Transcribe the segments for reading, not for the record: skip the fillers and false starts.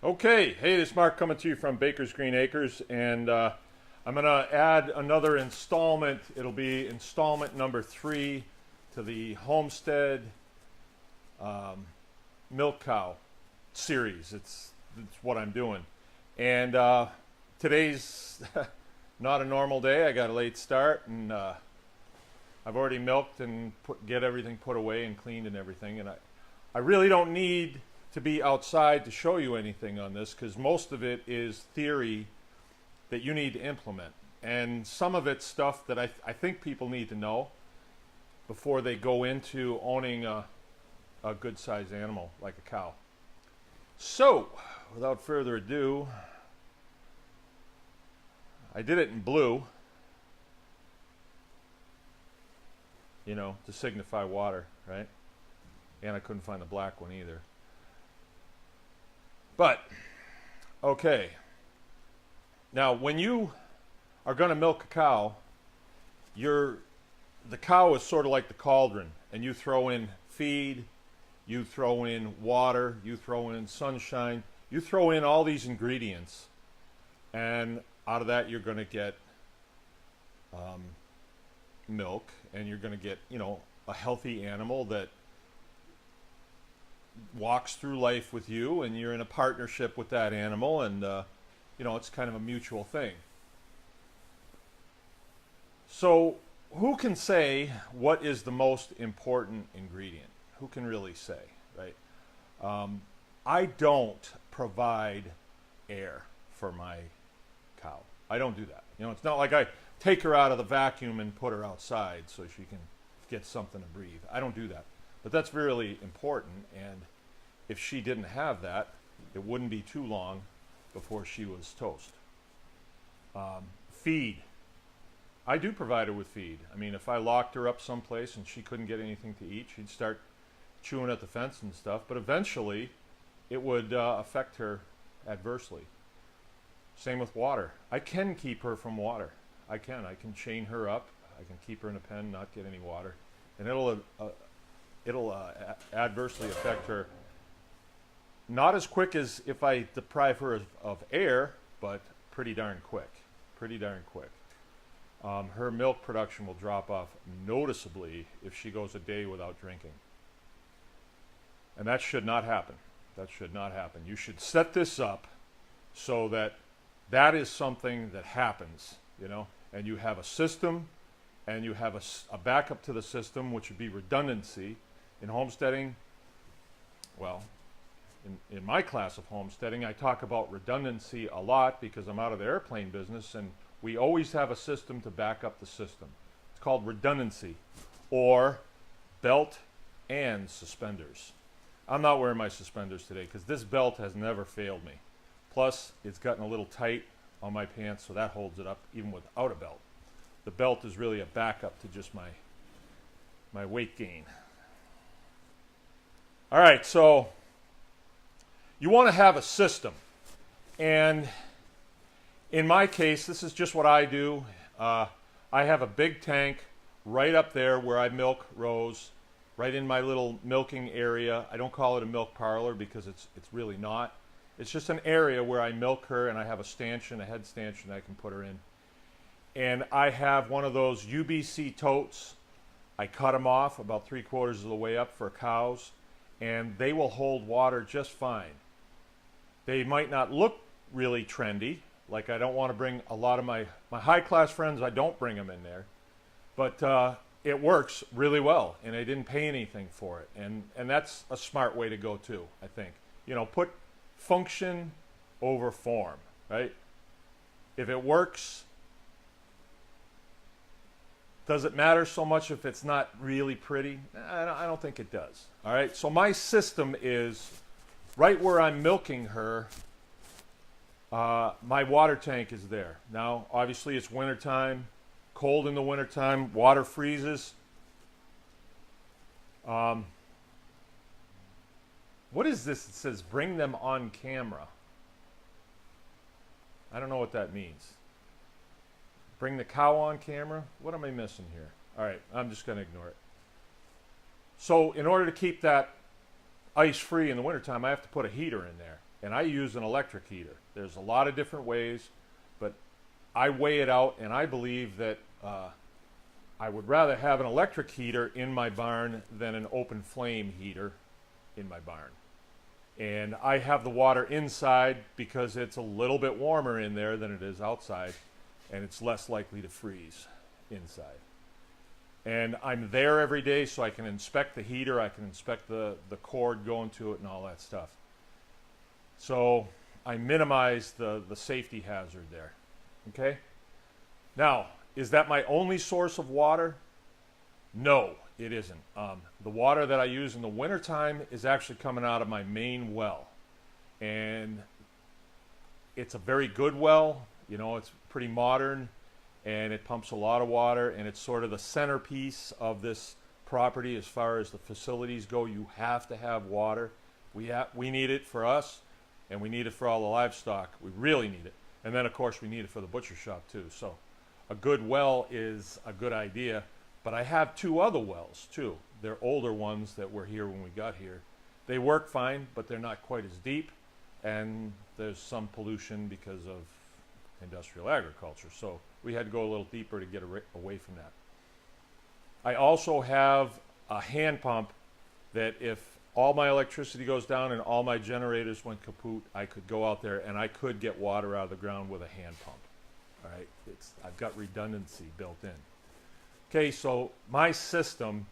Okay, hey, this is Mark coming to you from Baker's Green Acres, and I'm going to add another installment. It'll be installment number 3 to the Homestead milk cow series. It's what I'm doing. And today's not a normal day. I got a late start, and I've already milked and get everything put away and cleaned and everything. And I really don't need to be outside to show you anything on this, because most of it is theory that you need to implement, and some of it's stuff that I think people need to know before they go into owning a good sized animal like a cow. So without further ado, I did it in blue, you know, to signify water, right? And I couldn't find the black one either. But, okay. Now, when you are going to milk a cow, the cow is sort of like the cauldron, and you throw in feed, you throw in water, you throw in sunshine, you throw in all these ingredients, and out of that you're going to get milk, and you're going to get, you know, a healthy animal that walks through life with you, and you're in a partnership with that animal, and you know, it's kind of a mutual thing. So who can say what is the most important ingredient? Who can really say, right? I don't provide air for my cow. I don't do that. You know, it's not like I take her out of the vacuum and put her outside so she can get something to breathe. I don't do that. But that's really important, and if she didn't have that, it wouldn't be too long before she was toast. Feed. I do provide her with feed. I mean, if I locked her up someplace and she couldn't get anything to eat, she'd start chewing at the fence and stuff, but eventually it would affect her adversely. Same with water. I can keep her from water. I can chain her up. I can keep her in a pen, not get any water, and it'll adversely affect her. Not as quick as if I deprive her of air, but pretty darn quick. Pretty darn quick. Her milk production will drop off noticeably if she goes a day without drinking. And that should not happen. That should not happen. You should set this up so that that is something that happens, you know, and you have a system, and you have a backup to the system, which would be redundancy. In homesteading, well, in my class of homesteading, I talk about redundancy a lot because I'm out of the airplane business, and we always have a system to back up the system. It's called redundancy, or belt and suspenders. I'm not wearing my suspenders today because this belt has never failed me. Plus, it's gotten a little tight on my pants, so that holds it up even without a belt. The belt is really a backup to just my weight gain. All right, so you want to have a system, and in my case, this is just what I do. I have a big tank right up there where I milk Rose, right in my little milking area. I don't call it a milk parlor because it's really not. It's just an area where I milk her, and I have a stanchion, a head stanchion I can put her in. And I have one of those UBC totes. I cut them off about 3/4 of the way up for cows, and they will hold water just fine. They might not look really trendy. Like, I don't want to bring a lot of my high-class friends, I don't bring them in there. But it works really well, and I didn't pay anything for it. And that's a smart way to go, too, I think. You know, put function over form, right? If it works, does it matter so much if it's not really pretty? I don't think it does. All right, so my system is right where I'm milking her. My water tank is there. Now, obviously, it's wintertime, cold in the wintertime, water freezes. What is this? It says bring them on camera. I don't know what that means. Bring the cow on camera? What am I missing here? All right, I'm just going to ignore it. So in order to keep that ice free in the wintertime, I have to put a heater in there. and I use an electric heater. There's a lot of different ways, but I weigh it out, and I believe that I would rather have an electric heater in my barn than an open flame heater in my barn. And I have the water inside because it's a little bit warmer in there than it is outside, and it's less likely to freeze inside. And I'm there every day, so I can inspect the heater, I can inspect the cord going to it and all that stuff. So I minimize the safety hazard there. Okay? Now, is that my only source of water? No, it isn't. The water that I use in the wintertime is actually coming out of my main well. And it's a very good well. You know, it's pretty modern, and it pumps a lot of water, and it's sort of the centerpiece of this property as far as the facilities go. You have to have water. We need it for us, and we need it for all the livestock. We really need it. And then, of course, we need it for the butcher shop, too. So a good well is a good idea. But I have 2 other wells, too. They're older ones that were here when we got here. They work fine, but they're not quite as deep, and there's some pollution because of industrial agriculture. So we had to go a little deeper to get away from that. I also have a hand pump that if all my electricity goes down and all my generators went kaput, I could go out there and I could get water out of the ground with a hand pump. All right, I've got redundancy built in. Okay, so my system,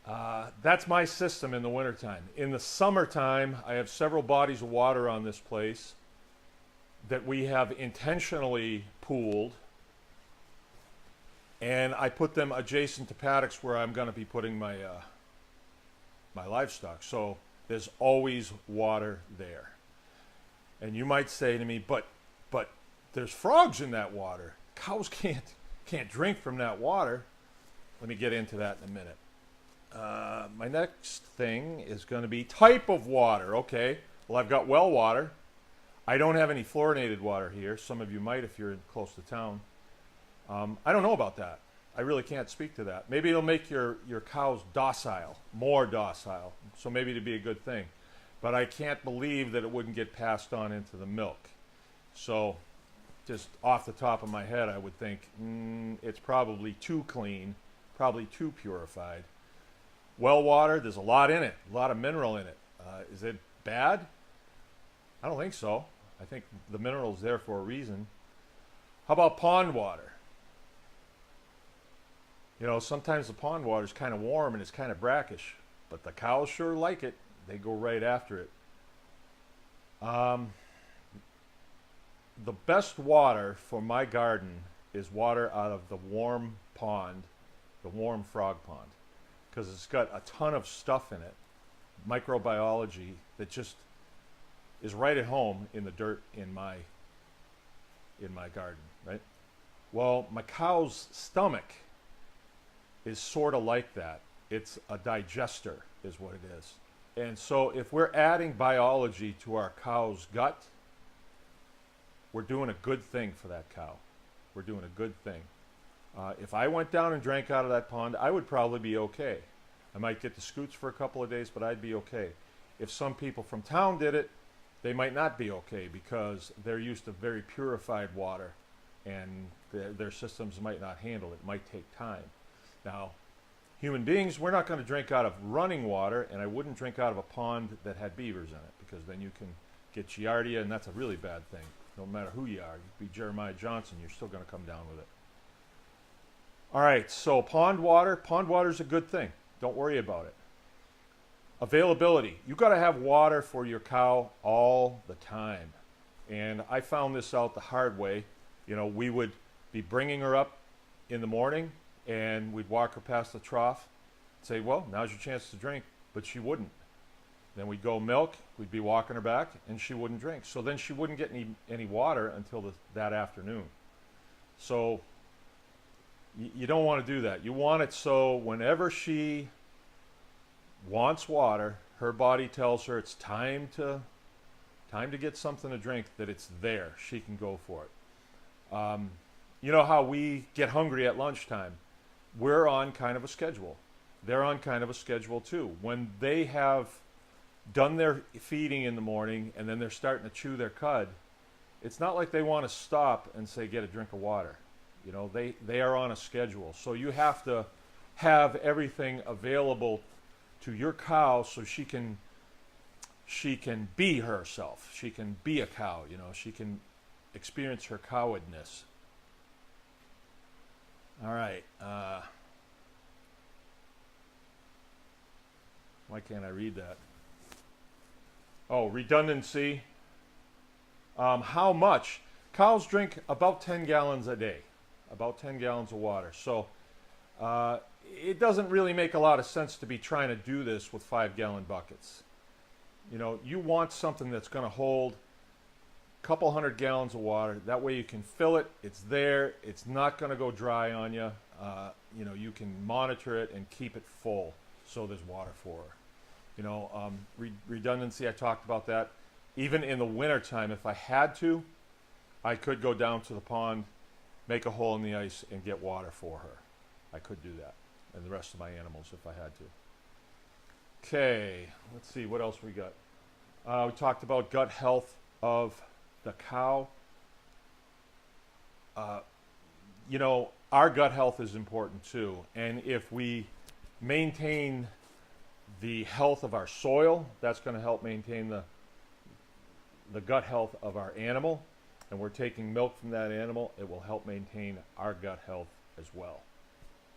that's my system in the wintertime. In the summertime, I have several bodies of water on this place that we have intentionally pooled, and I put them adjacent to paddocks where I'm going to be putting my my livestock. So there's always water there. And you might say to me, but there's frogs in that water. Cows can't drink from that water. Let me get into that in a minute. My next thing is going to be type of water. Okay, well, I've got well water. I don't have any fluorinated water here. Some of you might if you're close to town. I don't know about that. I really can't speak to that. Maybe it'll make your cows docile, more docile. So maybe it'd be a good thing. But I can't believe that it wouldn't get passed on into the milk. So just off the top of my head, I would think it's probably too clean, probably too purified. Well water, there's a lot in it, a lot of mineral in it. Is it bad? I don't think so. I think the mineral's there for a reason. How about pond water? You know, sometimes the pond water is kind of warm and it's kind of brackish, but the cows sure like it. They go right after it. The best water for my garden is water out of the warm pond, the warm frog pond, because it's got a ton of stuff in it, microbiology that just is right at home in the dirt in my garden, right? Well, my cow's stomach is sort of like that. It's a digester is what it is. And so if we're adding biology to our cow's gut, we're doing a good thing for that cow. We're doing a good thing. If I went down and drank out of that pond, I would probably be okay. I might get the scoots for a couple of days, but I'd be okay. If some people from town did it, they might not be okay because they're used to very purified water and their systems might not handle it. It might take time. Now, human beings, we're not going to drink out of running water, and I wouldn't drink out of a pond that had beavers in it because then you can get giardia, and that's a really bad thing. No matter who you are, you be Jeremiah Johnson, you're still going to come down with it. All right, so pond water is a good thing. Don't worry about it. Availability. You've got to have water for your cow all the time. And I found this out the hard way. You know, we would be bringing her up in the morning, and we'd walk her past the trough, say, well, now's your chance to drink, but she wouldn't. Then we'd go milk, we'd be walking her back, and she wouldn't drink. So then she wouldn't get any water until that afternoon. So you don't want to do that. You want it so whenever she wants water, her body tells her it's time to get something to drink, that it's there. She can go for it. You know how we get hungry at lunchtime? We're on kind of a schedule. They're on kind of a schedule too. When they have done their feeding in the morning, and then they're starting to chew their cud, it's not like they want to stop and say, get a drink of water. You know, they are on a schedule. So you have to have everything available to your cow so she can be herself. She can be a cow, you know. She can experience her cowedness. All right. Why can't I read that? Oh, redundancy. How much? Cows drink about 10 gallons a day, about 10 gallons of water. So it doesn't really make a lot of sense to be trying to do this with 5-gallon buckets. You know, you want something that's going to hold a couple 100 gallons of water. That way you can fill it. It's there. It's not going to go dry on you. You know, you can monitor it and keep it full so there's water for her. You know, redundancy, I talked about that. Even in the wintertime, if I had to, I could go down to the pond, make a hole in the ice, and get water for her. I could do that, and the rest of my animals if I had to. Okay, let's see, what else we got? We talked about gut health of the cow. You know, our gut health is important too, and if we maintain the health of our soil, that's going to help maintain the gut health of our animal, and we're taking milk from that animal, it will help maintain our gut health as well.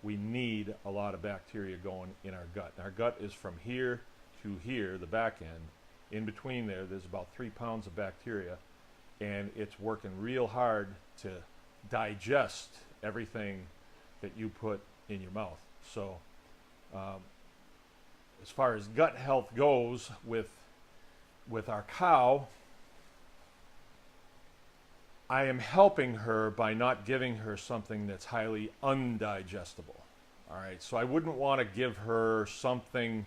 We need a lot of bacteria going in our gut. And our gut is from here to here, the back end. In between there's about 3 pounds of bacteria, and it's working real hard to digest everything that you put in your mouth. So as far as gut health goes with our cow, I am helping her by not giving her something that's highly undigestible. All right, so I wouldn't want to give her something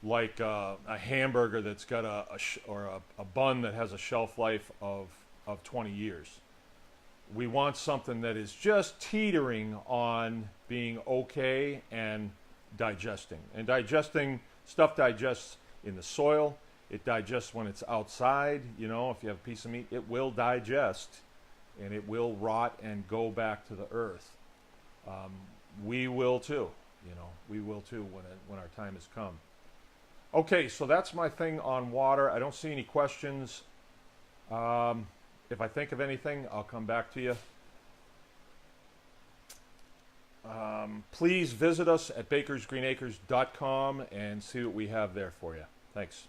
like a hamburger that's got a bun that has a shelf life of 20 years. We want something that is just teetering on being okay and digesting. And digesting, stuff digests in the soil. It digests when it's outside. You know, if you have a piece of meat, it will digest and it will rot and go back to the earth. We will too, you know, we will too when our time has come. Okay, so that's my thing on water. I don't see any questions. If I think of anything, I'll come back to you. Please visit us at bakersgreenacres.com and see what we have there for you. Thanks.